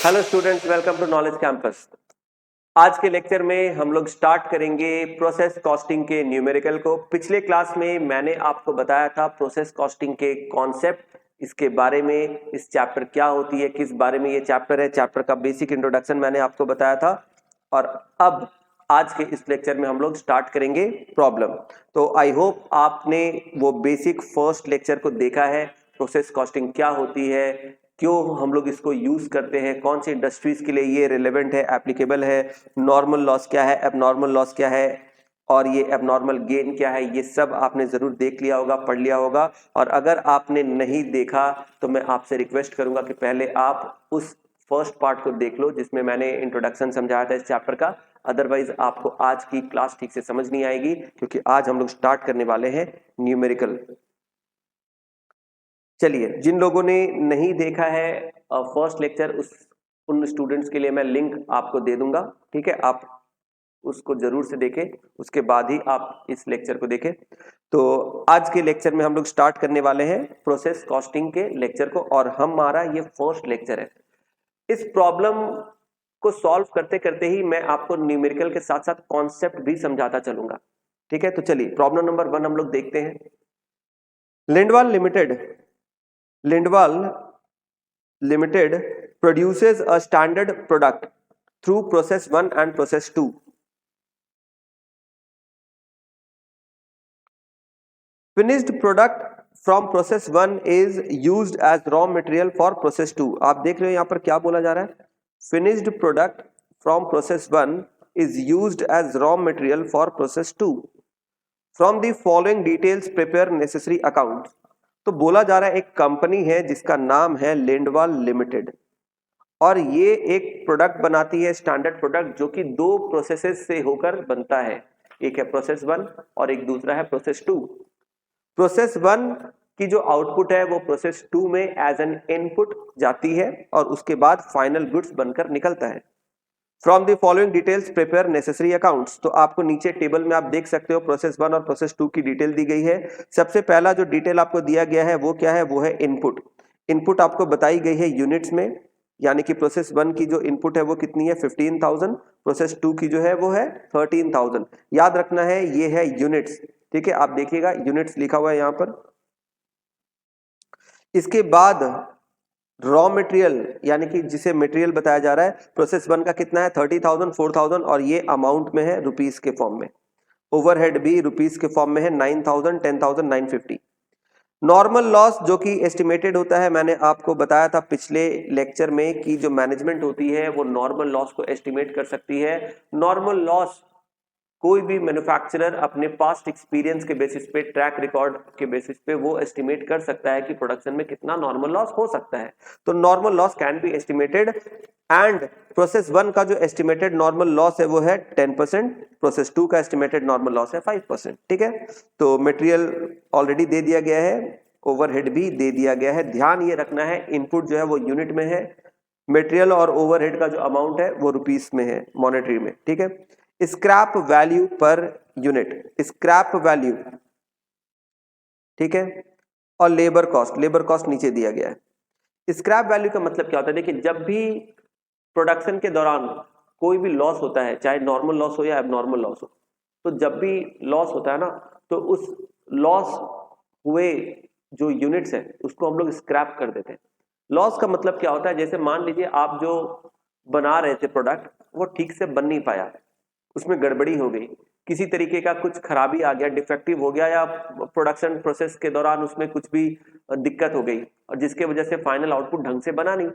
Hello students, welcome to knowledge campus. आज के lecture में हम लोग स्टार्ट करेंगे प्रोसेस कॉस्टिंग के न्यूमेरिकल को। पिछले क्लास में मैंने आपको बताया था प्रोसेस कॉस्टिंग के कॉन्सेप्ट, इसके बारे में, इस चैप्टर क्या होती है, किस बारे में ये चैप्टर है, चैप्टर का बेसिक इंट्रोडक्शन मैंने आपको बताया था। और अब आज के इस लेक्चर में हम लोग स्टार्ट करेंगे प्रॉब्लम। तो आई होप आपने वो बेसिक फर्स्ट लेक्चर को देखा है। प्रोसेस कॉस्टिंग क्या होती है, क्यों हम लोग इसको यूज करते हैं, कौन सी इंडस्ट्रीज के लिए ये रिलेवेंट है, एप्लीकेबल है, नॉर्मल लॉस क्या है, एबनॉर्मल लॉस क्या है, और ये एबनॉर्मल गेन क्या है, ये सब आपने जरूर देख लिया होगा, पढ़ लिया होगा। और अगर आपने नहीं देखा तो मैं आपसे रिक्वेस्ट करूंगा कि पहले आप उस फर्स्ट पार्ट को देख लो जिसमें मैंने इंट्रोडक्शन समझाया था इस चैप्टर का। अदरवाइज आपको आज की क्लास ठीक से समझ नहीं आएगी, क्योंकि आज हम लोग स्टार्ट करने वाले हैं न्यूमेरिकल। चलिए, जिन लोगों ने नहीं देखा है फर्स्ट लेक्चर, उन स्टूडेंट्स के लिए मैं लिंक आपको दे दूंगा, ठीक है। आप उसको जरूर से देखें, उसके बाद ही आप इस लेक्चर को देखें। तो आज के लेक्चर में हम लोग स्टार्ट करने वाले हैं प्रोसेस कॉस्टिंग के लेक्चर को, और हमारा ये फर्स्ट लेक्चर है। इस प्रॉब्लम को सॉल्व करते करते ही मैं आपको न्यूमेरिकल के साथ साथ कॉन्सेप्ट भी समझाता चलूंगा, ठीक है। तो चलिए, प्रॉब्लम नंबर 1 हम लोग देखते हैं। लिंडवाल Limited produces a standard product through process 1 and process 2. Finished product from process 1 is used as raw material for process 2. आप देख रहे हो यहाँ पर क्या बोला जा रहा है? Finished product from process 1 is used as raw material for process 2. From the following details prepare necessary accounts. तो बोला जा रहा है एक कंपनी है जिसका नाम है लिंडवाल लिमिटेड, और ये एक प्रोडक्ट बनाती है, स्टैंडर्ड प्रोडक्ट, जो कि दो प्रोसेसेस से होकर बनता है। एक है प्रोसेस 1 और एक दूसरा है प्रोसेस 2। प्रोसेस 1 की जो आउटपुट है वो प्रोसेस 2 में एज एन इनपुट जाती है और उसके बाद फाइनल गुड्स बनकर निकलता है। From the following details prepare necessary accounts. तो आपको नीचे टेबल में आप देख सकते हो प्रोसेस 1 और प्रोसेस 2 की डिटेल दी गई है। सबसे पहला जो डिटेल आपको दिया गया है वो क्या है? वो है इनपुट। इनपुट आपको बताई गई है यूनिट्स में, यानी कि प्रोसेस 1 की जो इनपुट है वो कितनी है? 15,000। प्रोसेस 2 की जो है वो है 13,000। याद रखना है ये है यूनिट्स, ठीक है। आप देखिएगा यूनिट्स लिखा हुआ है यहाँ पर। इसके बाद रॉ मटेरियल, यानी कि जिसे मटेरियल बताया जा रहा है, प्रोसेस 1 का कितना है? 30,000, 4,000, और ये अमाउंट में है रुपीस के फॉर्म में। ओवरहेड भी रुपीस के फॉर्म में है, 9,000, 10,000, 950। नॉर्मल लॉस जो कि एस्टिमेटेड होता है, मैंने आपको बताया था पिछले लेक्चर में कि जो मैनेजमेंट होती है वो नॉर्मल लॉस को एस्टिमेट कर सकती है। नॉर्मल लॉस कोई भी मैन्युफैक्चरर अपने पास्ट एक्सपीरियंस के बेसिस पे, ट्रैक रिकॉर्ड के बेसिस पे वो एस्टिमेट कर सकता है कि प्रोडक्शन में कितना नॉर्मल लॉस हो सकता है। तो normal loss can be estimated, and process 1 का जो एस्टिमेटेड नॉर्मल लॉस है वो है 10%, प्रोसेस 2 का एस्टिमेटेड नॉर्मल लॉस है 5%, ठीक है। तो मटेरियल ऑलरेडी दे दिया गया है, ओवरहेड भी दे दिया गया है। ध्यान ये रखना है इनपुट जो है वो यूनिट में है, मटेरियल और ओवरहेड का जो अमाउंट है वो रुपीस में है, मॉनेटरी में, ठीक है। Scrap value per unit, scrap value, ठीक है। और लेबर कॉस्ट नीचे दिया गया है। स्क्रैप वैल्यू का मतलब क्या होता है? देखिए, जब भी प्रोडक्शन के दौरान कोई भी लॉस होता है, चाहे नॉर्मल लॉस हो या एबनॉर्मल लॉस हो, तो जब भी लॉस होता है ना, तो उस लॉस हुए जो यूनिट्स है उसको हम लोग स्क्रैप कर देते हैं। लॉस का मतलब क्या होता है? जैसे मान लीजिए आप जो बना रहे थे प्रोडक्ट, वो ठीक से बन नहीं पाया, उसमें गड़बड़ी हो गई, किसी तरीके का कुछ खराबी आ गया, डिफेक्टिव हो गया, या प्रोडक्शन प्रोसेस के दौरान उसमें कुछ भी दिक्कत हो गई, और जिसके वजह से फाइनल आउटपुट ढंग से बना नहीं।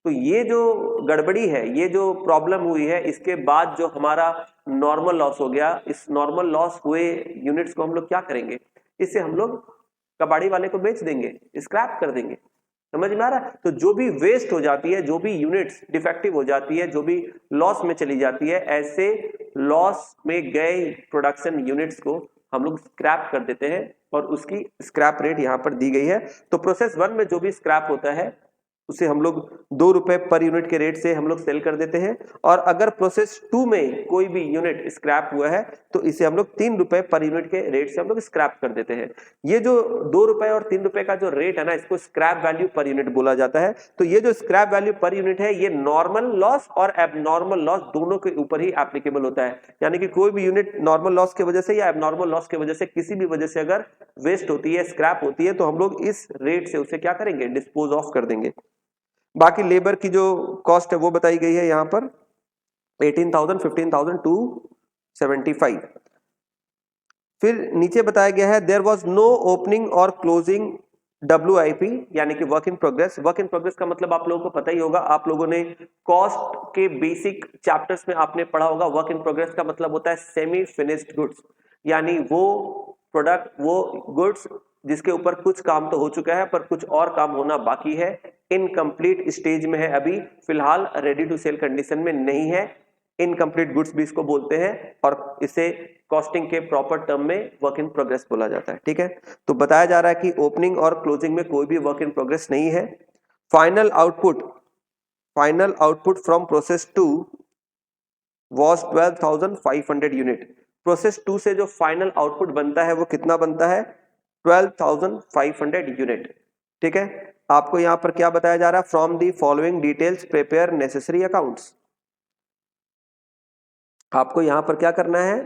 तो ये जो गड़बड़ी है, ये जो प्रॉब्लम हुई है, इसके बाद जो हमारा नॉर्मल लॉस हो गया, इस नॉर्मल लॉस हुए यूनिट्स को हम लोग क्या करेंगे? इससे हम लोग कबाड़ी वाले को बेच देंगे, स्क्रैप कर देंगे। समझ में आ रहा है? तो जो भी वेस्ट हो जाती है, जो भी यूनिट्स डिफेक्टिव हो जाती है, जो भी लॉस में चली जाती है, ऐसे लॉस में गए प्रोडक्शन यूनिट्स को हम लोग स्क्रैप कर देते हैं, और उसकी स्क्रैप रेट यहां पर दी गई है। तो प्रोसेस 1 में जो भी स्क्रैप होता है उसे हम लोग 2 रुपए पर यूनिट के रेट से हम लोग सेल कर देते हैं। और अगर प्रोसेस 2 में कोई भी यूनिट स्क्रैप हुआ है तो इसे हम लोग 3 रुपए पर यूनिट के रेट से हम लोग स्क्रैप कर देते हैं। ये जो 2 रुपए और 3 रुपए का जो रेट है ना, इसको स्क्रैप वैल्यू पर यूनिट बोला जाता है। तो ये जो स्क्रैप वैल्यू पर यूनिट है, ये नॉर्मल लॉस और एबनॉर्मल लॉस दोनों के ऊपर ही एप्लीकेबल होता है। यानी कि कोई भी यूनिट नॉर्मल लॉस की वजह से या एबनॉर्मल लॉस की वजह से, किसी भी वजह से अगर वेस्ट होती है, स्क्रैप होती है, तो हम लोग इस रेट से उसे क्या करेंगे, डिस्पोज ऑफ कर देंगे। बाकी लेबर की जो कॉस्ट है वो बताई गई है यहां पर 18,000, 15,275। फिर नीचे बताया गया है देयर वाज नो ओपनिंग और क्लोजिंग WIP, यानी कि work in progress. Work in progress का मतलब आप लोगों को पता ही होगा, आप लोगों ने कॉस्ट के बेसिक चैप्टर्स में आपने पढ़ा होगा। वर्क इन प्रोग्रेस का मतलब होता है सेमी फिनिश्ड गुड्स, यानी वो प्रोडक्ट, वो गुड्स जिसके ऊपर कुछ काम तो हो चुका है पर कुछ और काम होना बाकी है, इनकम्प्लीट स्टेज में है, अभी फिलहाल रेडी टू सेल कंडीशन में नहीं है। इनकम्प्लीट गुड्स भी इसको बोलते हैं और इसे कॉस्टिंग के प्रॉपर टर्म में वर्क इन प्रोग्रेस बोला जाता है। ठीक है, तो बताया जा रहा है कि ओपनिंग और क्लोजिंग में कोई भी वर्क इन प्रोग्रेस नहीं है। Final output from process 2 was 12,500 unit. Process 2 से जो फाइनल आउटपुट बनता है वो कितना बनता है, 12,500 यूनिट। ठीक है, आपको यहां पर क्या बताया जा रहा है, from the following details prepare necessary accounts. आपको यहां पर क्या करना है,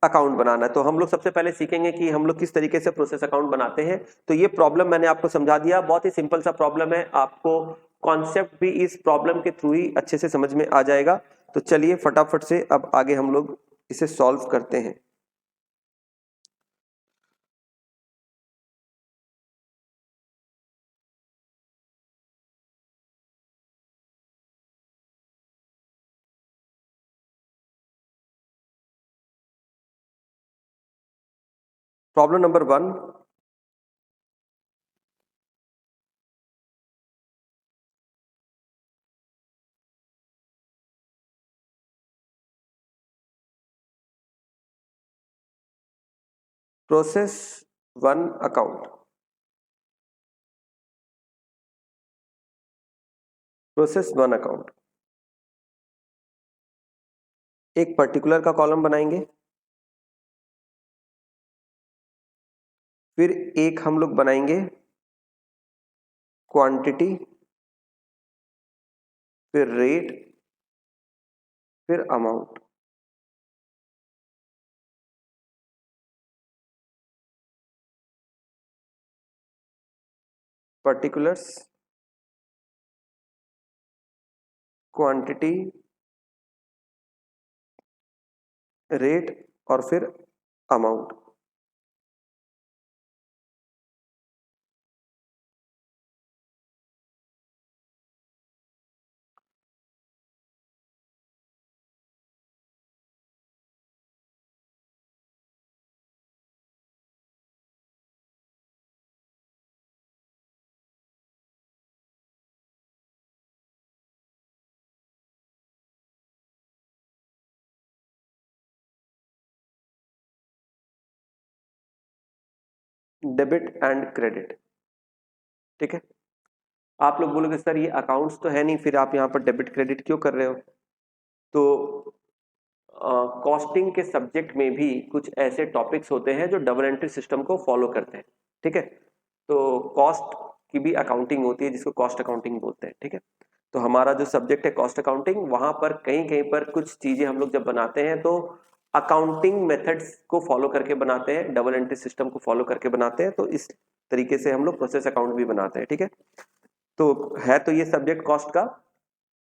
अकाउंट बनाना है। तो हम लोग सबसे पहले सीखेंगे कि हम लोग किस तरीके से प्रोसेस अकाउंट बनाते हैं। तो ये प्रॉब्लम मैंने आपको समझा दिया, बहुत ही सिंपल सा प्रॉब्लम है, आपको कॉन्सेप्ट भी इस प्रॉब्लम के थ्रू ही अच्छे से समझ में आ जाएगा। तो चलिए फटाफट से अब आगे हम लोग इसे सॉल्व करते हैं। Problem number 1, process 1 account. Process 1 account, एक पर्टिकुलर का कॉलम बनाएंगे, फिर एक हम लोग बनाएंगे क्वांटिटी, फिर रेट, फिर अमाउंट। पर्टिकुलर्स, क्वांटिटी, रेट और फिर अमाउंट। Debit and credit. ठीक है, आप लोग बोलोगे सर ये अकाउंट्स तो है नहीं, फिर आप यहाँ पर डेबिट क्रेडिट क्यों कर रहे हो। तो कॉस्टिंग के सब्जेक्ट में भी कुछ ऐसे टॉपिक्स होते हैं जो डबल एंट्री सिस्टम को फॉलो करते हैं। ठीक है, तो कॉस्ट की भी अकाउंटिंग होती है जिसको कॉस्ट अकाउंटिंग बोलते हैं। ठीक है, तो हमारा जो सब्जेक्ट है कॉस्ट अकाउंटिंग, वहां पर कहीं कहीं पर कुछ चीजें हम लोग जब बनाते हैं तो अकाउंटिंग मेथड्स को फॉलो करके बनाते हैं, डबल एंट्री सिस्टम को फॉलो करके बनाते हैं। तो इस तरीके से हम लोग प्रोसेस अकाउंट भी बनाते हैं। ठीक है, तो है तो ये सब्जेक्ट कॉस्ट का,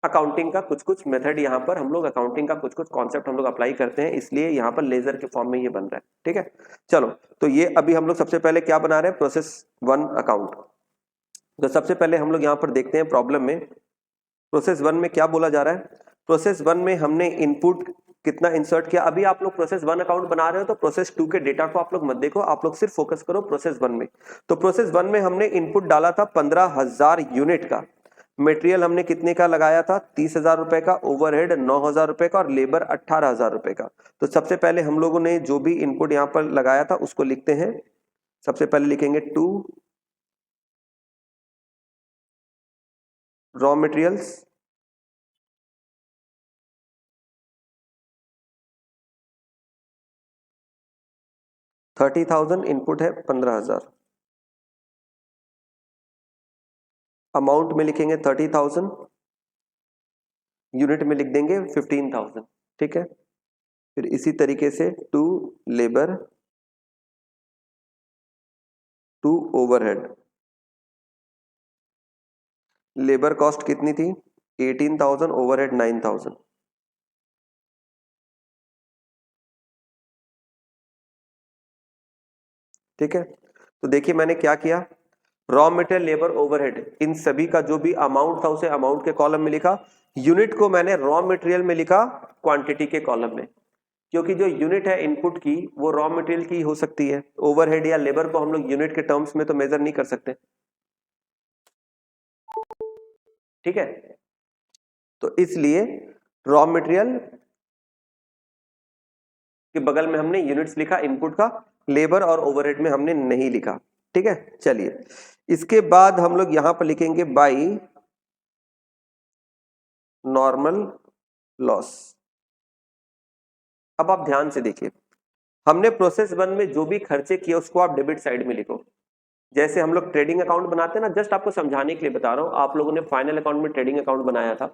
अकाउंटिंग का कुछ कुछ मेथड, यहाँ पर हम लोग अकाउंटिंग का कुछ कुछ कॉन्सेप्ट हम लोग अप्लाई करते हैं, इसलिए यहाँ पर लेजर के फॉर्म में ये बन रहा है। ठीक है, चलो तो ये अभी हम लोग सबसे पहले क्या बना रहे हैं, प्रोसेस 1 अकाउंट। तो सबसे पहले हम लोग यहाँ पर देखते हैं प्रॉब्लम में प्रोसेस 1 में क्या बोला जा रहा है। प्रोसेस 1 में हमने इनपुट कितना इंसर्ट किया। अभी आप लोग प्रोसेस 1 अकाउंट बना रहे हो तो प्रोसेस 2 के डेटा को आप लोग मत देखो, आप लोग सिर्फ फोकस करो प्रोसेस 1 में। तो प्रोसेस 1 में हमने इनपुट डाला था 15,000 यूनिट का, मटेरियल हमने कितने का लगाया था, 30,000 रुपए का, ओवरहेड 9,000 रुपए का और लेबर 18,000 रुपए का। तो सबसे पहले हम लोगों ने जो भी इनपुट यहाँ पर लगाया था उसको लिखते हैं। सबसे पहले लिखेंगे 2 रॉ मटेरियल्स 30,000, इनपुट है 15,000, अमाउंट में लिखेंगे 30,000, यूनिट में लिख देंगे 15,000, ठीक है। फिर इसी तरीके से to labour to overhead, labour cost कितनी थी 18,000, ओवरहेड 9,000, ठीक है। तो देखिए मैंने क्या किया, रॉ मटेरियल लेबर ओवरहेड इन सभी का जो भी अमाउंट था उसे अमाउंट के कॉलम में लिखा, यूनिट को मैंने रॉ मटेरियल में लिखा क्वांटिटी के कॉलम में, क्योंकि जो यूनिट है इनपुट की वो रॉ मटेरियल की हो सकती है, ओवरहेड या लेबर को हम लोग यूनिट के टर्म्स में तो मेजर नहीं कर सकते, ठीक है। तो इसलिए रॉ मटेरियल के बगल में हमने यूनिट्स लिखा इनपुट का, लेबर और ओवरहेड में हमने नहीं लिखा, ठीक है। चलिए इसके बाद हम लोग यहां पर लिखेंगे बाई नॉर्मल लॉस। अब आप ध्यान से देखिए, हमने प्रोसेस वन में जो भी खर्चे किए उसको आप डेबिट साइड में लिखो। जैसे हम लोग ट्रेडिंग अकाउंट बनाते हैं ना, जस्ट आपको समझाने के लिए बता रहा हूं, आप लोगों ने फाइनल अकाउंट में ट्रेडिंग अकाउंट बनाया था,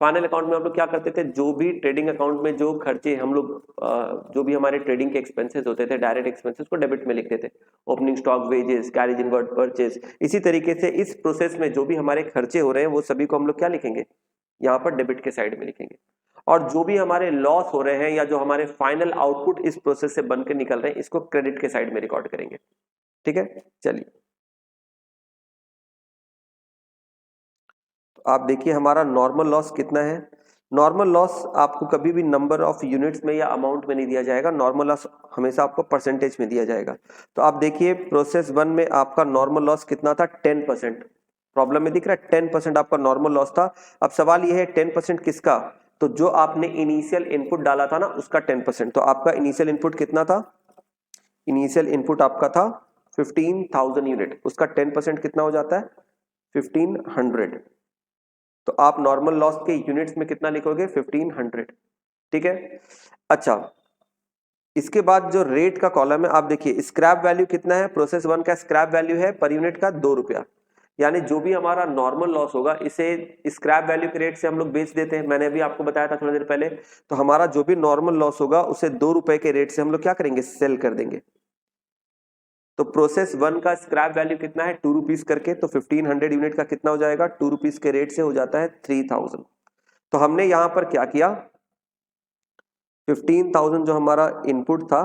फाइनल अकाउंट में हम लोग क्या करते थे, जो भी ट्रेडिंग अकाउंट में जो खर्चे हम लोग जो भी हमारे ट्रेडिंग के एक्सपेंसेस होते थे, डायरेक्ट एक्सपेंसेस को डेबिट में लिखते थे, opening stock, wages, carriage inward purchase. इसी तरीके से इस प्रोसेस में जो भी हमारे खर्चे हो रहे हैं वो सभी को हम लोग क्या लिखेंगे, यहाँ पर डेबिट के साइड में लिखेंगे, और जो भी हमारे लॉस हो रहे हैं या जो हमारे फाइनल आउटपुट इस प्रोसेस से बनकर निकल रहे हैं इसको क्रेडिट के साइड में रिकॉर्ड करेंगे, ठीक है। चलिए तो आप देखिए हमारा नॉर्मल लॉस कितना है, नॉर्मल लॉस आपको कभी भी नंबर ऑफ यूनिट्स में या अमाउंट में नहीं दिया जाएगा, नॉर्मल लॉस हमेशा आपको परसेंटेज में दिया जाएगा। तो आप देखिए प्रोसेस वन में आपका नॉर्मल लॉस कितना था 10%, प्रॉब्लम में दिख रहा है 10% आपका नॉर्मल लॉस था। अब सवाल ये है 10% किसका, तो जो आपने इनिशियल इनपुट डाला था ना उसका 10%। तो आपका इनिशियल इनपुट कितना था, इनिशियल इनपुट आपका था 15,000 यूनिट, उसका 10% कितना हो जाता है 1500। तो आप नॉर्मल लॉस के यूनिट्स में कितना लिखोगे 1500, ठीक है। अच्छा इसके बाद जो रेट का कॉलम है आप देखिए स्क्रैप वैल्यू कितना है, प्रोसेस वन का स्क्रैप वैल्यू है पर यूनिट का 2 रुपया, यानी जो भी हमारा नॉर्मल लॉस होगा इसे स्क्रैप वैल्यू के रेट से हम लोग बेच देते हैं, मैंने अभी आपको बताया था थोड़ी देर पहले। तो हमारा जो भी नॉर्मल लॉस होगा उसे 2 रुपए के रेट से हम लोग क्या करेंगे, सेल कर देंगे। तो प्रोसेस वन का स्क्रैप वैल्यू कितना है 2 रुपीज करके, तो 1500 यूनिट का कितना हो जाएगा 2 रुपीज के रेट से हो जाता है 3000। तो हमने यहां पर क्या किया 15,000 जो हमारा इनपुट था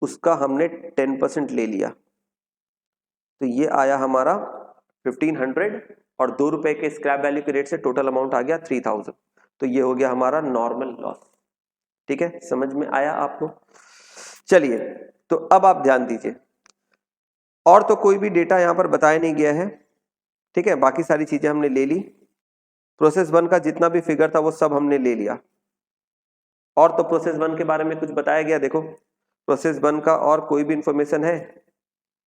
उसका हमने 10% ले लिया, तो ये आया हमारा 1500 और 2 रुपए के स्क्रैप वैल्यू के रेट से टोटल अमाउंट आ गया 3000। तो ये हो गया हमारा नॉर्मल लॉस, ठीक है, समझ में आया आपको। चलिए तो अब आप ध्यान दीजिए, और तो कोई भी डेटा यहां पर बताया नहीं गया है, ठीक है, बाकी सारी चीजें हमने ले ली, प्रोसेस वन का जितना भी फिगर था वो सब हमने ले लिया। और तो प्रोसेस वन के बारे में कुछ बताया गया, देखो प्रोसेस वन का और कोई भी इंफॉर्मेशन है,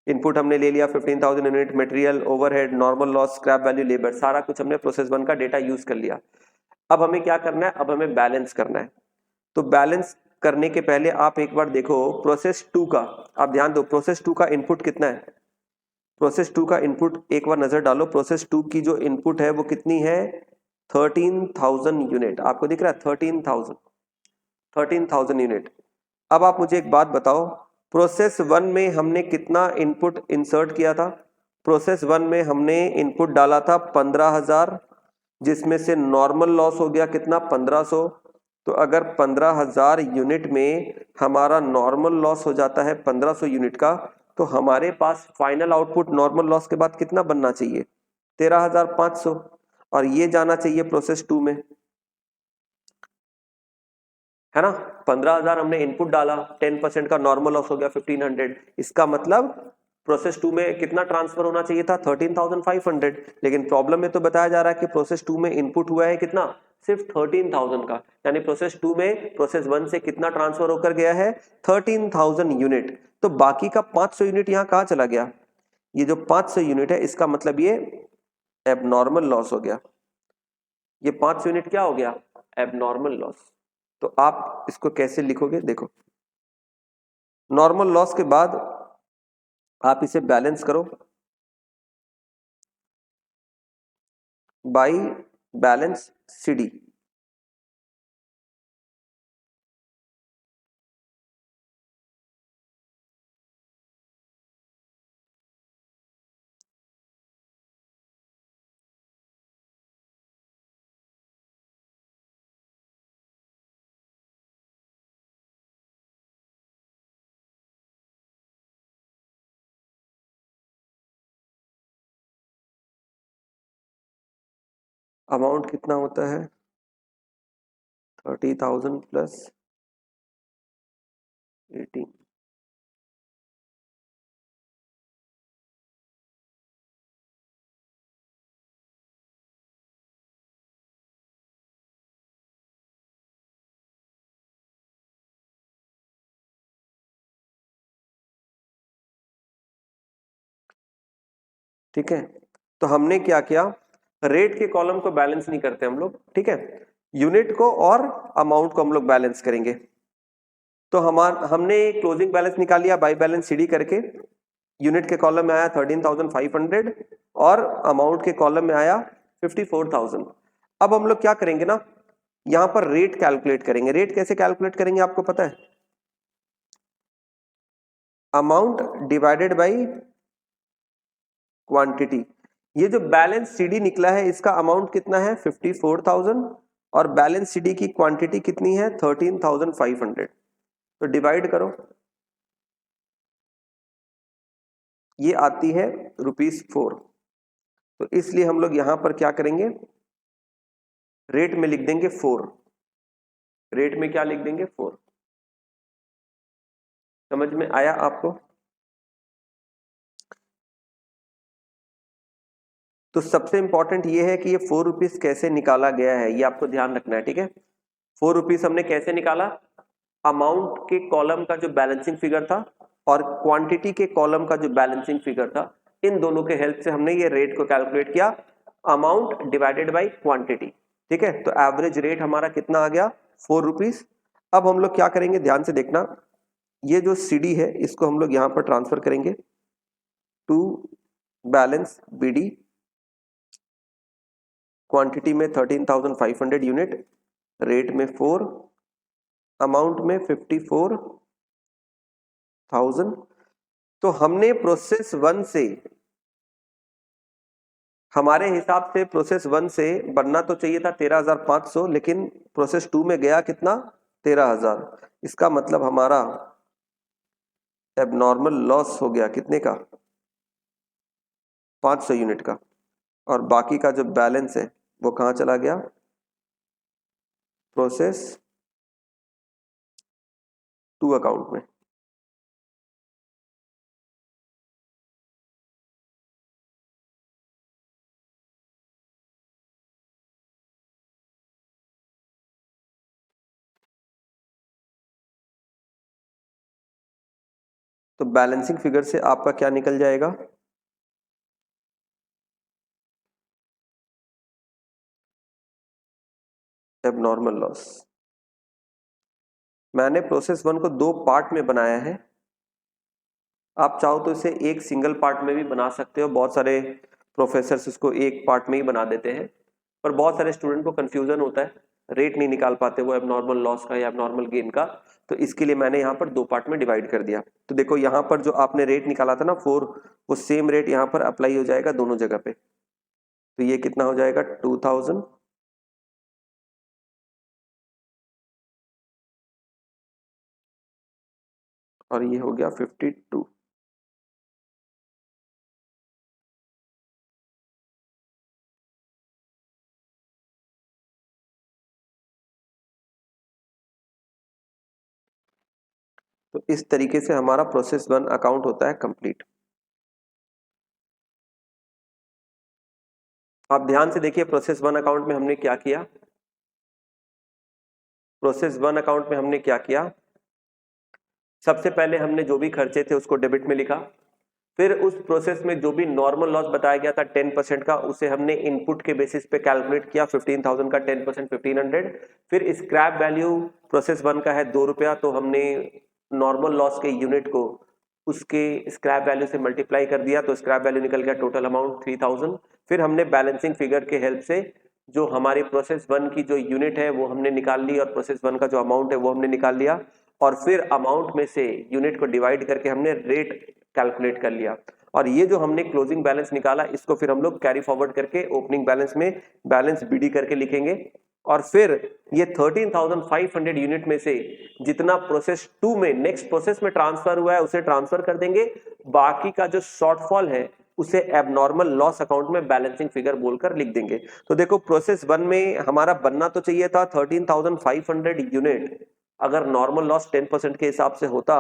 इनपुट हमने ले लिया 15,000 unit, material, overhead, normal loss, scrap value, labour, सारा कुछ हमने प्रोसेस वन का डेटा यूज कर लिया। अब हमें क्या करना है, अब हमें बैलेंस करना है। तो बैलेंस करने के पहले आप एक बार देखो प्रोसेस टू का, आप ध्यान दो प्रोसेस टू का इनपुट कितना है, प्रोसेस टू का इनपुट एक बार नजर डालो, प्रोसेस टू की जो इनपुट है वो कितनी है 13,000 यूनिट, आपको दिख रहा है 13,000 यूनिट। अब आप मुझे एक बात बताओ, प्रोसेस वन में हमने कितना इनपुट इंसर्ट किया था, प्रोसेस वन में हमने इनपुट डाला था 15,000, जिसमें से नॉर्मल लॉस हो गया कितना 1500। तो अगर 15,000 यूनिट में हमारा नॉर्मल लॉस हो जाता है 1500 यूनिट का, तो हमारे पास फाइनल आउटपुट नॉर्मल लॉस के बाद कितना बनना चाहिए 13,500, और ये जाना चाहिए प्रोसेस टू में, है ना। 15,000 हमने इनपुट डाला, 10% का नॉर्मल लॉस हो गया 1500, इसका मतलब प्रोसेस टू में कितना ट्रांसफर होना चाहिए था 13,500, लेकिन प्रॉब्लम में तो बताया जा रहा है कि प्रोसेस टू में इनपुट हुआ है कितना सिर्फ 13,000 का, यानी प्रोसेस टू में प्रोसेस वन से कितना ट्रांसफर होकर गया है 13,000 यूनिट। तो बाकी का 500 यूनिट यहाँ कहाँ चला गया, ये जो 500 यूनिट है इसका मतलब ये एबनॉर्मल लॉस हो गया, ये 500 यूनिट क्या हो गया, एबनॉर्मल लॉस। तो आप इसको कैसे लिखोगे, देखो नॉर्मल लॉस के बाद आप इसे बैलेंस करो बाई बैलेंस सीडी। अमाउंट कितना होता है, 30,000 प्लस 18। ठीक है, तो हमने क्या किया, रेट के कॉलम को बैलेंस नहीं करते हम लोग, ठीक है, यूनिट को और अमाउंट को हम लोग बैलेंस करेंगे। तो हमने क्लोजिंग बैलेंस निकाल लिया बाई बैलेंस सीडी करके, यूनिट के कॉलम में आया 13,500 और अमाउंट के कॉलम में आया 54,000। अब हम लोग क्या करेंगे ना, यहां पर रेट कैलकुलेट करेंगे। रेट कैसे कैलकुलेट करेंगे आपको पता है, अमाउंट डिवाइडेड बाई क्वांटिटी। ये जो बैलेंस सीडी निकला है इसका अमाउंट कितना है 54,000 और बैलेंस सीडी की क्वांटिटी कितनी है 13,500। तो डिवाइड करो, ये आती है ₹4। तो इसलिए हम लोग यहां पर क्या करेंगे, रेट में लिख देंगे 4। रेट में क्या लिख देंगे 4। समझ में आया आपको। तो सबसे इंपॉर्टेंट ये है कि ये ₹4 कैसे निकाला गया है, ये आपको ध्यान रखना है, ठीक है। ₹4 हमने कैसे निकाला, अमाउंट के कॉलम का जो बैलेंसिंग फिगर था और क्वांटिटी के कॉलम का जो बैलेंसिंग फिगर था, इन दोनों के हेल्प से हमने ये रेट को कैलकुलेट किया, अमाउंट डिवाइडेड बाय क्वांटिटी। ठीक है, तो एवरेज रेट हमारा कितना आ गया ₹4। अब हम लोग क्या करेंगे, ध्यान से देखना, ये जो सीडी है इसको हम लोग यहां पर ट्रांसफर करेंगे टू बैलेंस बीडी। क्वांटिटी में 13,500 यूनिट, रेट में 4, अमाउंट में 54,000। तो हमने प्रोसेस 1 से, हमारे हिसाब से प्रोसेस 1 से बनना तो चाहिए था 13,500, लेकिन प्रोसेस 2 में गया कितना 13,000। इसका मतलब हमारा एबनॉर्मल लॉस हो गया कितने का 500 यूनिट का, और बाकी का जो बैलेंस है वो कहां चला गया, प्रोसेस 2 अकाउंट में। तो बैलेंसिंग फिगर से आपका क्या निकल जाएगा, एबनॉर्मल लॉस। मैंने प्रोसेस 1 को 2 पार्ट में बनाया है, आप चाहो तो इसे एक सिंगल पार्ट में भी बना सकते हो, बहुत सारे प्रोफेसर्स इसको एक पार्ट में ही बना देते हैं, पर बहुत सारे स्टूडेंट को कंफ्यूजन होता है, रेट नहीं निकाल पाते वो एबनॉर्मल लॉस का या एबनॉर्मल गेन का। तो इसके लिए मैंने यहाँ पर 2 पार्ट में डिवाइड कर दिया। तो देखो यहाँ पर जो आपने रेट निकाला था ना 4, वो सेम रेट यहाँ पर अप्लाई हो जाएगा दोनों जगह पे। तो ये कितना हो जाएगा 2000 और ये हो गया 52। तो इस तरीके से हमारा प्रोसेस 1 अकाउंट होता है कंप्लीट। आप ध्यान से देखिए प्रोसेस 1 अकाउंट में हमने क्या किया, प्रोसेस 1 अकाउंट में हमने क्या किया, सबसे पहले हमने जो भी खर्चे थे उसको डेबिट में लिखा, फिर उस प्रोसेस में जो भी नॉर्मल लॉस बताया गया था 10% का, उसे हमने इनपुट के बेसिस पे कैलकुलेट किया, 15,000 का 10% 1500। फिर स्क्रैप वैल्यू प्रोसेस 1 का है 2 रुपया, तो हमने नॉर्मल लॉस के यूनिट को उसके स्क्रैप वैल्यू से मल्टीप्लाई कर दिया, तो स्क्रैप वैल्यू निकल गया टोटल अमाउंट 3000। फिर हमने बैलेंसिंग फिगर के हेल्प से जो हमारी प्रोसेस 1 की जो यूनिट है वो हमने निकाल ली, और प्रोसेस 1 का जो अमाउंट है वो हमने निकाल लिया, और फिर अमाउंट में से यूनिट को डिवाइड करके हमने रेट कैलकुलेट कर लिया। और ये जो हमने क्लोजिंग बैलेंस निकाला, इसको फिर हम लोग कैरी फॉरवर्ड करके ओपनिंग बैलेंस में बैलेंस बीडी करके लिखेंगे। और फिर ये 13,500 यूनिट में से जितना प्रोसेस 2 में नेक्स्ट प्रोसेस में ट्रांसफर हुआ है उसे ट्रांसफर कर देंगे, बाकी का जो शॉर्टफॉल है उसे एबनॉर्मल लॉस अकाउंट में बैलेंसिंग फिगर बोलकर लिख देंगे। तो देखो प्रोसेस 1 में हमारा बनना तो चाहिए था 13,500 यूनिट, अगर नॉर्मल लॉस 10% के हिसाब से होता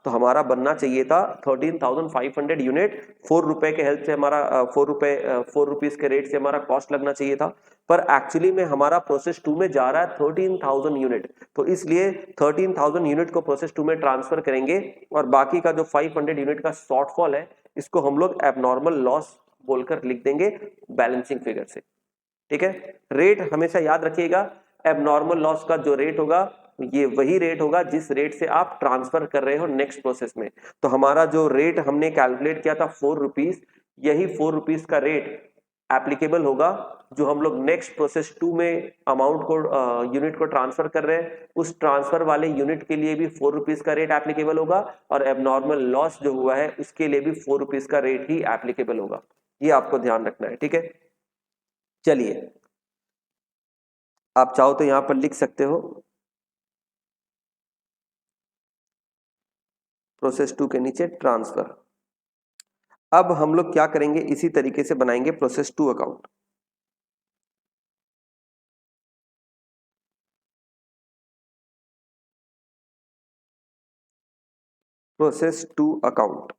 तो हमारा बनना चाहिए था 13,500 यूनिट। 4 रुपए के हेल्प से हमारा 4 रुपीज के रेट से हमारा कॉस्ट लगना चाहिए था, पर एक्चुअली में हमारा प्रोसेस 2 में जा रहा है 13,000 यूनिट, तो इसलिए 13,000 यूनिट को प्रोसेस 2 में ट्रांसफर करेंगे, और बाकी का जो 500 यूनिट का शॉर्टफॉल है इसको हम लोग एबनॉर्मल लॉस बोलकर लिख देंगे बैलेंसिंग फिगर से। ठीक है, रेट हमेशा याद रखिएगा, एबनॉर्मल लॉस का जो रेट होगा ये वही रेट होगा जिस रेट से आप ट्रांसफर कर रहे हो नेक्स्ट प्रोसेस में। तो हमारा जो रेट हमने कैलकुलेट किया था 4 रुपीज, यही 4 रुपीज का रेट एप्लीकेबल होगा जो हम लोग नेक्स्ट प्रोसेस 2 में अमाउंट को यूनिट को ट्रांसफर कर रहे हैं, उस ट्रांसफर वाले यूनिट के लिए भी 4 रुपीज का रेट एप्लीकेबल होगा, और एबनॉर्मल लॉस जो हुआ है उसके लिए भी 4 रुपीज का रेट ही एप्लीकेबल होगा। ये आपको ध्यान रखना है। ठीक है, चलिए आप चाहो तो यहां पर लिख सकते हो प्रोसेस 2 के नीचे ट्रांसफर। अब हम लोग क्या करेंगे, इसी तरीके से बनाएंगे प्रोसेस 2 अकाउंट। प्रोसेस 2 अकाउंट,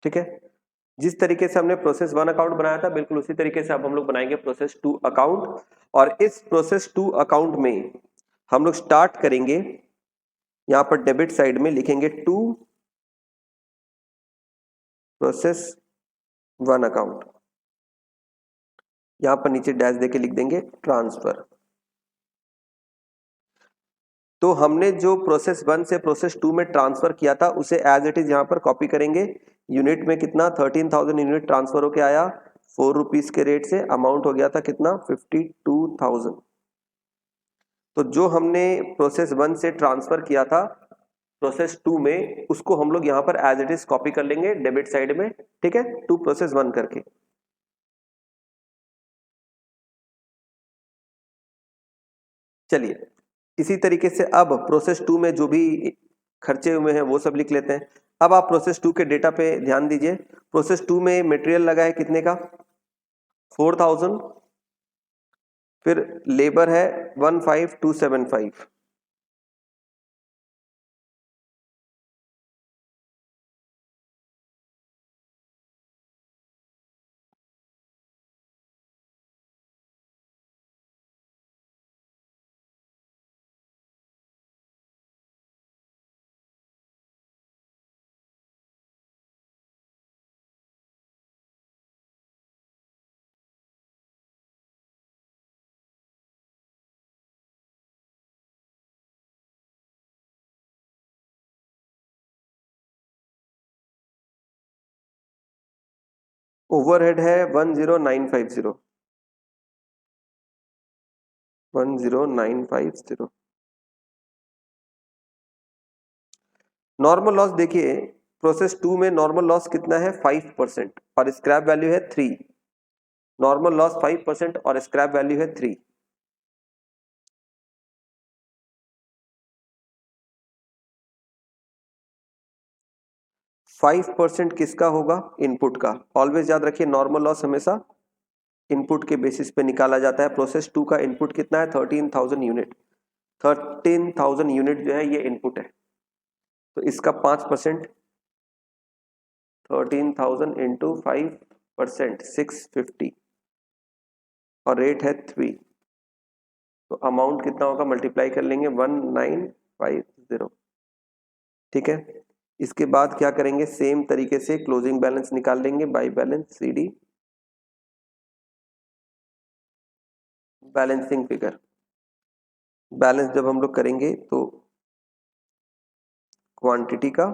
ठीक है। जिस तरीके से हमने प्रोसेस 1 अकाउंट बनाया था बिल्कुल उसी तरीके से अब हम लोग बनाएंगे प्रोसेस 2 अकाउंट। और इस प्रोसेस 2 अकाउंट में हम लोग स्टार्ट करेंगे, यहां पर डेबिट साइड में लिखेंगे 2 प्रोसेस 1 अकाउंट, यहां पर नीचे डैश देके लिख देंगे ट्रांसफर। तो हमने जो प्रोसेस 1 से प्रोसेस 2 में ट्रांसफर किया था उसे एज इट इज यहां पर कॉपी करेंगे। यूनिट में कितना 13,000 यूनिट ट्रांसफर होके आया 4 रुपीज के रेट से, अमाउंट हो गया था कितना 52,000। तो जो हमने प्रोसेस 1 से ट्रांसफर किया था प्रोसेस 2 में उसको हम लोग यहां पर एज इट इज कॉपी कर लेंगे डेबिट साइड में। ठीक है, टू प्रोसेस 1 करके। चलिए इसी तरीके से अब प्रोसेस 2 में जो भी खर्चे हुए हैं वो सब लिख लेते हैं। अब आप प्रोसेस 2 के डेटा पे ध्यान दीजिए। प्रोसेस 2 में मटेरियल लगा है कितने का 4,000, फिर लेबर है 15,275, ओवरहेड है 10950 10950। नॉर्मल लॉस देखिए, प्रोसेस 2 में नॉर्मल लॉस कितना है 5% और स्क्रैप वैल्यू है 3। नॉर्मल लॉस 5% और स्क्रैप वैल्यू है 3। 5% किसका होगा? इनपुट का। ऑलवेज याद रखिए नॉर्मल लॉस हमेशा इनपुट के बेसिस पे निकाला जाता है। प्रोसेस 2 का इनपुट कितना है? 13,000 यूनिट। 13,000 यूनिट जो है ये इनपुट है, तो इसका 5% 13,000 इंटू 5% 650 और रेट है 3, तो अमाउंट कितना होगा? मल्टीप्लाई कर लेंगे 1950। ठीक है, इसके बाद क्या करेंगे? सेम तरीके से क्लोजिंग बैलेंस निकाल लेंगे by balance CD balancing figure. Balance जब हम लोग करेंगे तो क्वांटिटी का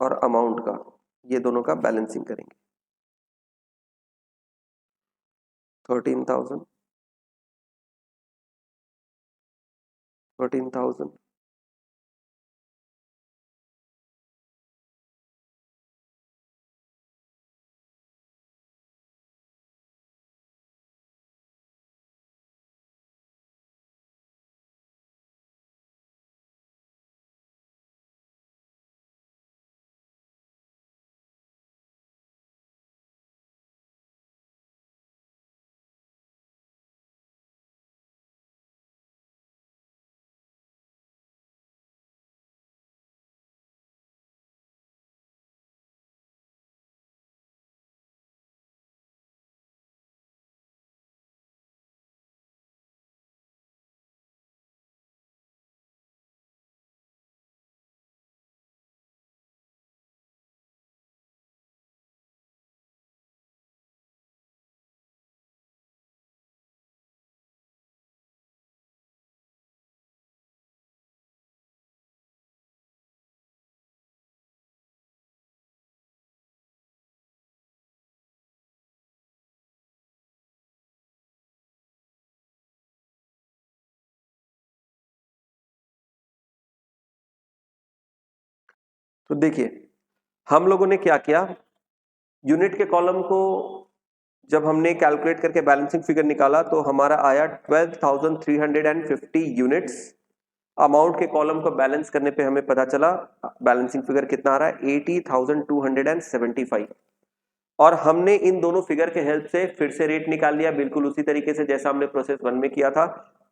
और अमाउंट का, ये दोनों का बैलेंसिंग करेंगे। 13,000 13,000 तो देखिए हम लोगों ने क्या किया, यूनिट के कॉलम को जब हमने कैलकुलेट करके बैलेंसिंग फिगर निकाला तो हमारा आया 12,350 यूनिट्स। अमाउंट के कॉलम को बैलेंस करने पे हमें पता चला बैलेंसिंग फिगर कितना आ रहा है 80,275। और हमने इन दोनों फिगर के हेल्प से फिर से रेट निकाल लिया, बिल्कुल उसी तरीके से जैसा हमने प्रोसेस 1 में किया था,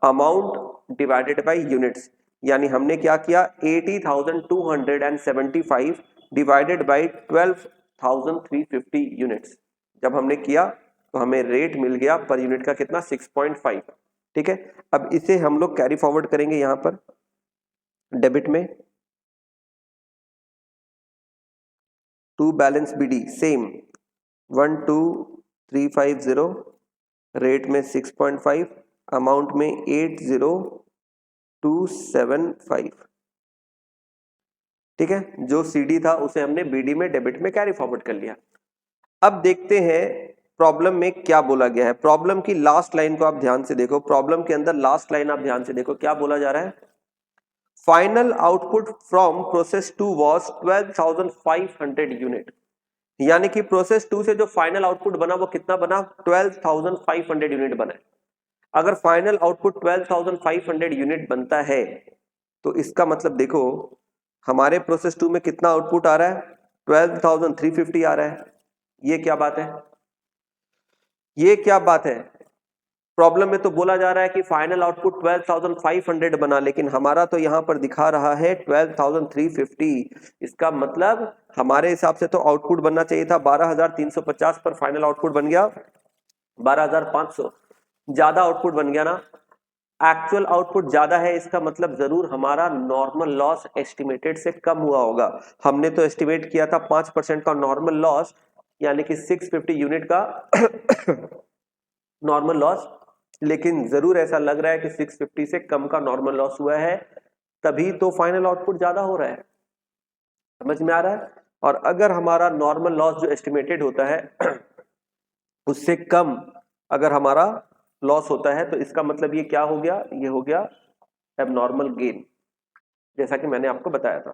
अमाउंट डिवाइडेड बाय यूनिट्स। यानी हमने क्या किया 80,275 डिवाइडेड बाय 12,350 यूनिट्स। जब हमने किया तो हमें रेट मिल गया पर यूनिट का कितना 6.5। ठीक है, अब इसे हम लोग कैरी फॉरवर्ड करेंगे यहां पर डेबिट में to balance BD same 12,350 rate में 6.5 अमाउंट में 80,275। ठीक है, जो सीडी था उसे हमने बीडी में डेबिट में कैरी फॉरवर्ड कर लिया। अब देखते हैं प्रॉब्लम में क्या बोला गया है। प्रॉब्लम की लास्ट लाइन को आप ध्यान से देखो, प्रॉब्लम के अंदर लास्ट लाइन आप ध्यान से देखो क्या बोला जा रहा है। Final output from process 2 was 12,500 unit. यानी कि प्रोसेस 2 से जो फाइनल आउटपुट बना वो कितना बना 12,500 यूनिट बना है। अगर फाइनल आउटपुट 12,500 यूनिट बनता है तो इसका मतलब देखो हमारे प्रोसेस 2 में कितना आउटपुट आ रहा है 12,350 आ रहा है। ये क्या बात है, ये क्या बात है। प्रॉब्लम में तो बोला जा रहा है कि फाइनल आउटपुट 12,500 बना, लेकिन हमारा तो यहां पर दिखा रहा है 12,350। इसका मतलब हमारे हिसाब से तो आउटपुट बनना चाहिए था 12,350 पर फाइनल आउटपुट बन गया 12,500। ज्यादा आउटपुट बन गया ना, एक्चुअल आउटपुट ज्यादा है, इसका मतलब जरूर हमारा नॉर्मल लॉस एस्टिमेटेड से कम हुआ होगा। हमने तो एस्टिमेट किया था 5% का नॉर्मल लॉस, यानी कि 650 यूनिट का नॉर्मल लॉस, लेकिन जरूर ऐसा लग रहा है कि 650 से कम का नॉर्मल लॉस हुआ है, तभी तो फाइनल आउटपुट ज्यादा हो रहा है। समझ में आ रहा है। और अगर हमारा नॉर्मल लॉस जो एस्टिमेटेड होता है उससे कम अगर हमारा लॉस होता है तो इसका मतलब ये क्या हो गया, ये हो गया एबनॉर्मल गेन, जैसा कि मैंने आपको बताया था।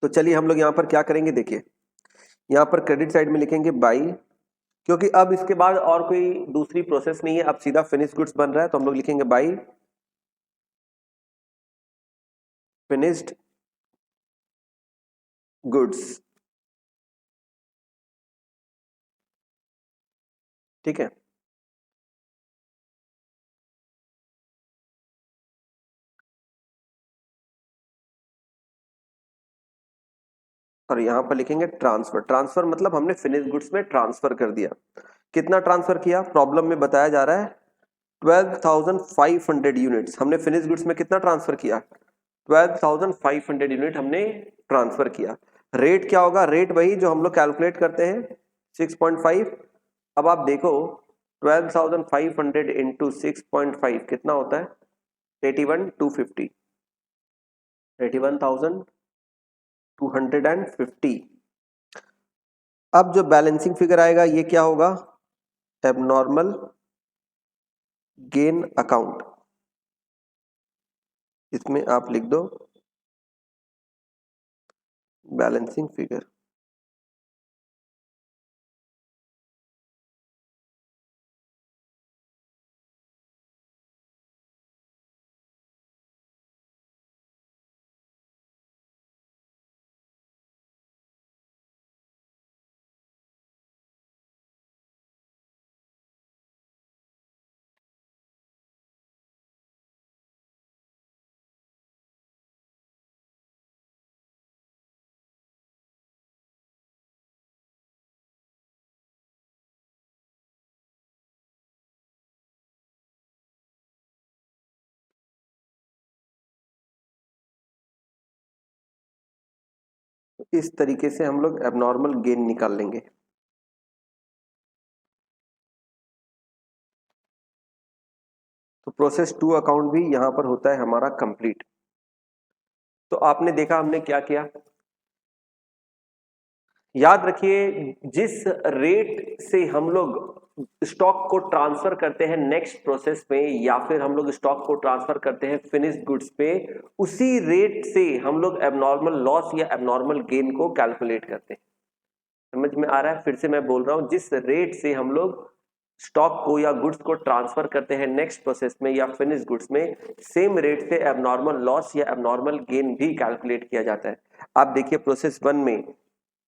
तो चलिए हम लोग यहां पर क्या करेंगे, देखिए यहां पर क्रेडिट साइड में लिखेंगे बाई, क्योंकि अब इसके बाद और कोई दूसरी प्रोसेस नहीं है, अब सीधा फिनिश गुड्स बन रहा है, तो हम लोग लिखेंगे बाई फिनिश्ड गुड्स। ठीक है, और यहां पर लिखेंगे ट्रांसफर। ट्रांसफर मतलब हमने फिनिश गुड्स में ट्रांसफर कर दिया। कितना ट्रांसफर किया, प्रॉब्लम में बताया जा रहा है 12,500 यूनिट्स। हमने फिनिश गुड्स में कितना ट्रांसफर किया, 12,500 यूनिट हमने ट्रांसफर किया। रेट क्या होगा, रेट वही जो हम लोग कैलकुलेट करते हैं 6.5। अब आप देखो 12,500 इंटू 6.5 कितना होता है, 81,250, 81,250। अब जो बैलेंसिंग फिगर आएगा ये क्या होगा, एबनॉर्मल गेन अकाउंट। इसमें आप लिख दो बैलेंसिंग फिगर। इस तरीके से हम लोग एबनॉर्मल गेन निकाल लेंगे। तो प्रोसेस 2 अकाउंट भी यहां पर होता है हमारा कंप्लीट। तो आपने देखा हमने क्या किया, याद रखिए जिस रेट से हम लोग स्टॉक को ट्रांसफर करते हैं नेक्स्ट प्रोसेस में, या फिर हम लोग स्टॉक को ट्रांसफर करते हैं फिनिश्ड गुड्स पे, उसी रेट से हम लोग एबनॉर्मल लॉस या एबनॉर्मल गेन को कैलकुलेट करते हैं। समझ में आ रहा है, फिर से मैं बोल रहा हूं, जिस रेट से हम लोग स्टॉक को या गुड्स को ट्रांसफर करते हैं नेक्स्ट प्रोसेस में या फिनिश गुड्स में, सेम रेट से एबनॉर्मल लॉस या एबनॉर्मल गेन भी कैलकुलेट किया जाता है। आप देखिए प्रोसेस 1 में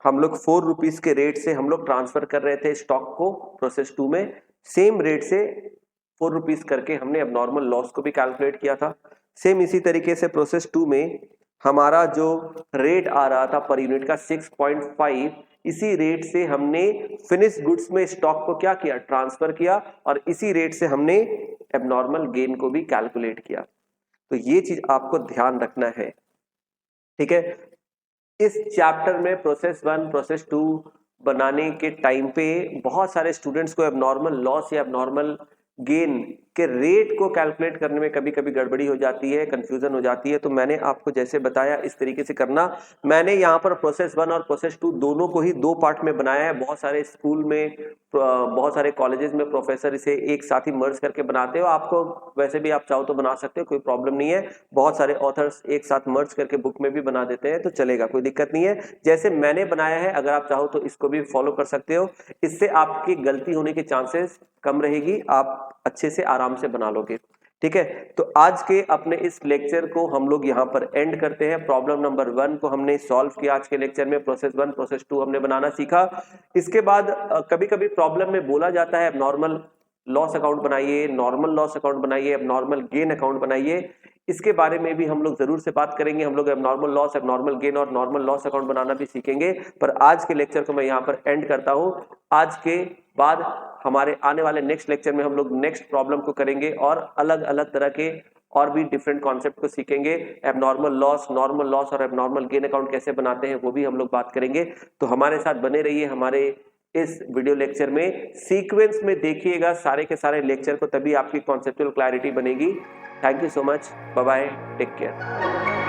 हम लोग 4 रुपीज के रेट से हम लोग ट्रांसफर कर रहे थे स्टॉक को, प्रोसेस 2 में सेम रेट से 4 रुपीज करके हमने एबनॉर्मल लॉस को भी कैलकुलेट किया था। सेम इसी तरीके से प्रोसेस 2 में हमारा जो रेट आ रहा था पर यूनिट का 6.5, इसी रेट से हमने फिनिश गुड्स में स्टॉक को क्या किया, ट्रांसफर किया, और इसी रेट से हमने एबनॉर्मल गेन को भी कैलकुलेट किया। तो ये चीज आपको ध्यान रखना है, ठीक है। इस चैप्टर में प्रोसेस 1 प्रोसेस 2 बनाने के टाइम पे बहुत सारे स्टूडेंट्स को एबनॉर्मल लॉस या एबनॉर्मल गेन के रेट को कैलकुलेट करने में कभी कभी गड़बड़ी हो जाती है, कंफ्यूजन हो जाती है। तो मैंने आपको जैसे बताया इस तरीके से करना। मैंने यहाँ पर प्रोसेस 1 और प्रोसेस 2 दोनों को ही 2 पार्ट में बनाया है। बहुत सारे स्कूल में, बहुत सारे कॉलेजेस में प्रोफेसर इसे एक साथ ही मर्ज करके बनाते हो। आपको वैसे भी आप चाहो तो बना सकते हो, कोई प्रॉब्लम नहीं है। बहुत सारे ऑथर्स एक साथ मर्ज करके बुक में भी बना देते हैं, तो चलेगा, कोई दिक्कत नहीं है। जैसे मैंने बनाया है अगर आप चाहो तो इसको भी फॉलो कर सकते हो। इससे आपकी गलती होने के चांसेस कम रहेगी, आप अच्छे से आराम से बना लोगे, ठीक है। तो आज के अपने इस लेक्चर को हम लोग यहाँ पर एंड करते हैं। प्रॉब्लम नंबर 1 को हमने सॉल्व किया आज के लेक्चर में। प्रोसेस 1 प्रोसेस 2 हमने बनाना सीखा। इसके बाद कभी कभी प्रॉब्लम में बोला जाता है नॉर्मल लॉस अकाउंट बनाइए, नॉर्मल लॉस अकाउंट बनाइए, नॉर्मल गेन अकाउंट बनाइए। इसके बारे में भी हम लोग जरूर से बात करेंगे। हम लोग एबनॉर्मल लॉस, एबनॉर्मल गेन और नॉर्मल लॉस अकाउंट बनाना भी सीखेंगे। पर आज के लेक्चर को मैं यहाँ पर एंड करता हूँ। आज के बाद हमारे आने वाले नेक्स्ट लेक्चर में हम लोग नेक्स्ट प्रॉब्लम को करेंगे और अलग अलग तरह के और भी डिफरेंट कॉन्सेप्ट को सीखेंगे। एबनॉर्मल लॉस, नॉर्मल लॉस और एबनॉर्मल गेन अकाउंट कैसे बनाते हैं वो भी हम लोग बात करेंगे। तो हमारे साथ बने रहिए, हमारे इस वीडियो लेक्चर में सीक्वेंस में देखिएगा सारे के सारे लेक्चर को, तभी आपकी कॉन्सेप्चुअल क्लैरिटी बनेगी। Thank you so much, bye bye, take care.